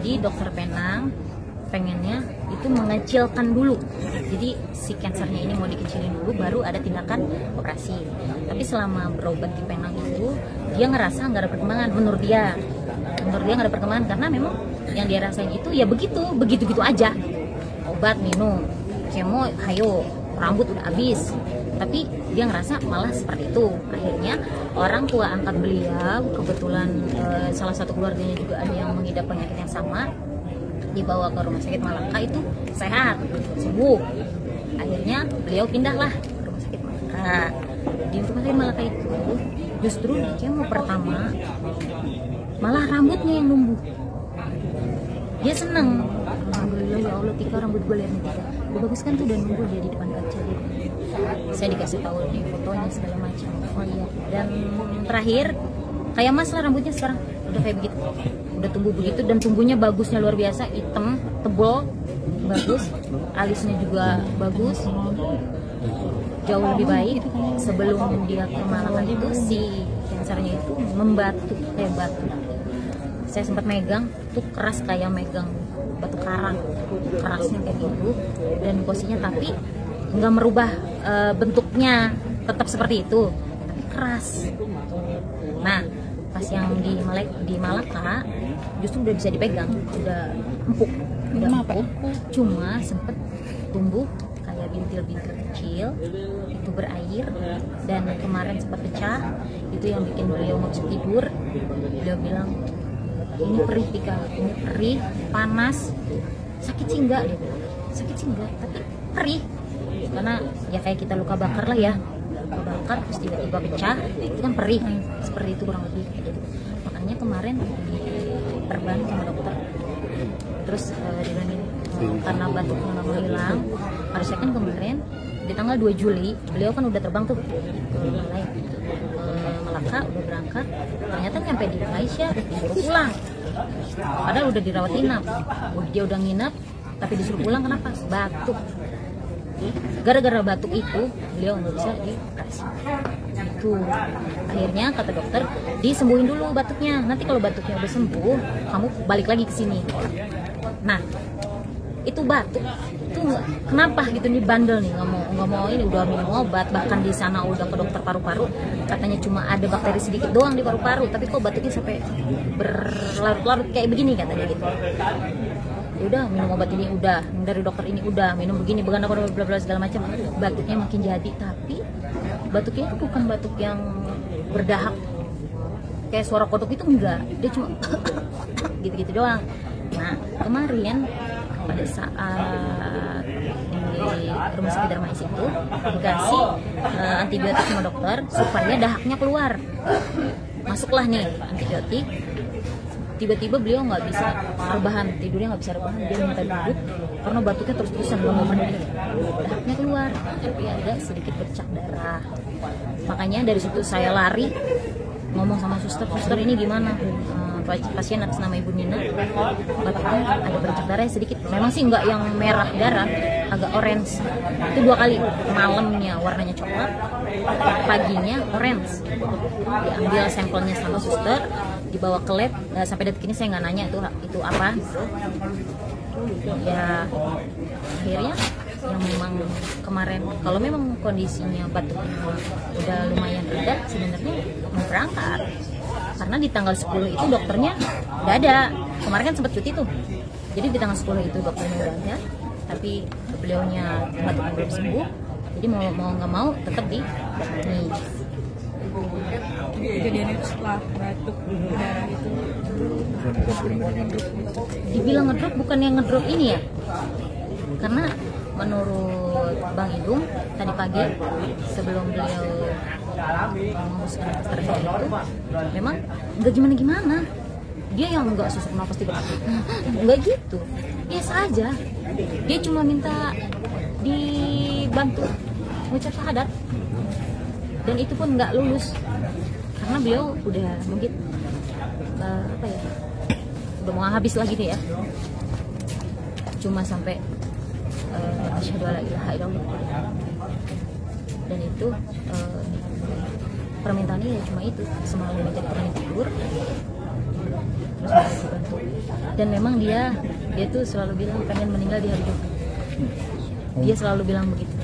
Jadi dokter Penang pengennya itu mengecilkan dulu. Jadi si kansernya ini mau dikecilin dulu, baru ada tindakan operasi. Tapi selama berobat di Penang itu, dia ngerasa nggak ada perkembangan. Menurut dia nggak ada perkembangan karena memang yang dia rasain itu ya begitu aja. Obat minum, kemo, hayo, rambut udah habis. Tapi dia ngerasa malah seperti itu. Akhirnya orang tua angkat beliau, kebetulan salah satu keluarganya juga ada yang mengidap penyakit yang sama, dibawa ke rumah sakit Malaka, itu sehat, sembuh. Akhirnya beliau pindahlah ke rumah sakit Malaka. Di rumah sakit Malaka itu justru di kemo pertama malah rambutnya yang numbuh. Dia seneng, alhamdulillah ya Allah, Tika, rambut gue lihat nih Tika, udah bagus kan tuh, udah numbuh dia di depan kaca gitu. Saya dikasih tahu nih fotonya segala macam. Oh iya, dan terakhir kayak Mas lah rambutnya sekarang udah kayak begitu, udah tumbuh begitu, dan tumbuhnya bagusnya luar biasa, hitam, tebal, bagus, alisnya juga bagus, jauh lebih baik. Sebelum dia ke Malaka itu si kansernya itu membatu kayak batu. Saya sempat megang tuh, keras kayak megang batu karang, kerasnya kayak gitu, dan posisinya tapi nggak merubah bentuknya, tetap seperti itu, tapi keras. Nah, pas yang di Malaka justru udah bisa dipegang, udah empuk, cuma sempet tumbuh kayak bintil-bintil kecil, itu berair, dan kemarin sempat pecah, itu yang bikin beliau nggak bisa tidur. Beliau bilang, ini perih Tika, ini perih, panas, sakit sih enggak, dia bilang. Sakit sih enggak, tapi perih, karena ya kayak kita luka bakar lah ya, luka bakar terus tiba-tiba pecah, itu kan perih, seperti itu kurang lebih kayak gitu. Makanya kemarin diperban sama dokter, terus dibilangin karena batuknya nggak mau hilang, harusnya kan kemarin di tanggal 2 Juli beliau kan udah terbang tuh ke Malaka, udah berangkat, ternyata nyampe di Malaysia disuruh pulang, padahal udah dirawat inap. Dia udah nginap tapi disuruh pulang, kenapa? Batuk. Gara-gara batuk itu beliau nggak bisa dioperasi. Itu akhirnya kata dokter, disembuhin dulu batuknya, nanti kalau batuknya udah sembuh kamu balik lagi ke sini. Nah, itu batuk itu kenapa gitu nih, bandel nih, nggak mau ini, udah minum obat, bahkan di sana udah ke dokter paru-paru, katanya cuma ada bakteri sedikit doang di paru-paru, tapi kok batuknya sampai berlarut-larut kayak begini, katanya gitu. Ya udah, minum obat ini udah, dari dokter ini udah, minum begini, bla bla segala macam, batuknya makin jadi. Tapi batuknya itu bukan batuk yang berdahak kayak suara kodok, itu enggak, dia cuma gitu-gitu doang. Nah, kemarin pada saat di rumah sakit Darmais itu dikasih antibiotik sama dokter supaya dahaknya keluar, masuklah nih antibiotik. Tiba-tiba beliau nggak bisa rebahan, tidurnya nggak bisa rebahan, dia minta duduk karena batuknya terus-terusan, nggak mau mandi, dahaknya keluar, tapi ada sedikit bercak darah. Makanya dari situ saya lari ngomong sama suster ini gimana, pasien atas nama Ibu Nina, batuknya ada bercak darah sedikit, memang sih nggak yang merah darah, agak orange. Itu 2 kali, malamnya warnanya coklat, paginya orange. Diambil sampelnya sama suster, dibawa ke lab. Sampai detik ini saya nggak nanya itu apa. Ya akhirnya yang memang kemarin, kalau memang kondisinya batuknya udah lumayan reda, sebenarnya mau berangkat, karena di tanggal 10 itu dokternya udah ada. Kemarin kan sempat cuti tuh, jadi di tanggal 10 itu dokternya udah ada, tapi beliaunya batuknya belum sembuh, jadi mau nggak mau tetap di nih. Kejadian itu setelah batuk darah itu dibilang ngedrop, bukan yang ngedrop ini ya, karena menurut Bang Idung tadi pagi sebelum beliau memutuskan terjadi itu, memang nggak gimana-gimana, dia yang nggak sesak nafas tiba-tiba, nggak gitu, biasa aja. Dia cuma minta dibantu mengucap syahadat, dan itu pun nggak lulus karena beliau udah mungkin apa ya, udah mau habis lagi deh ya, cuma sampai asyhadu alla ilaha illallah, dan itu permintaannya ya cuma itu, semalam minta ditemenin tidur, terus bantu. Dan memang dia tuh selalu bilang pengen meninggal di hari Jumat. Dia selalu bilang begitu.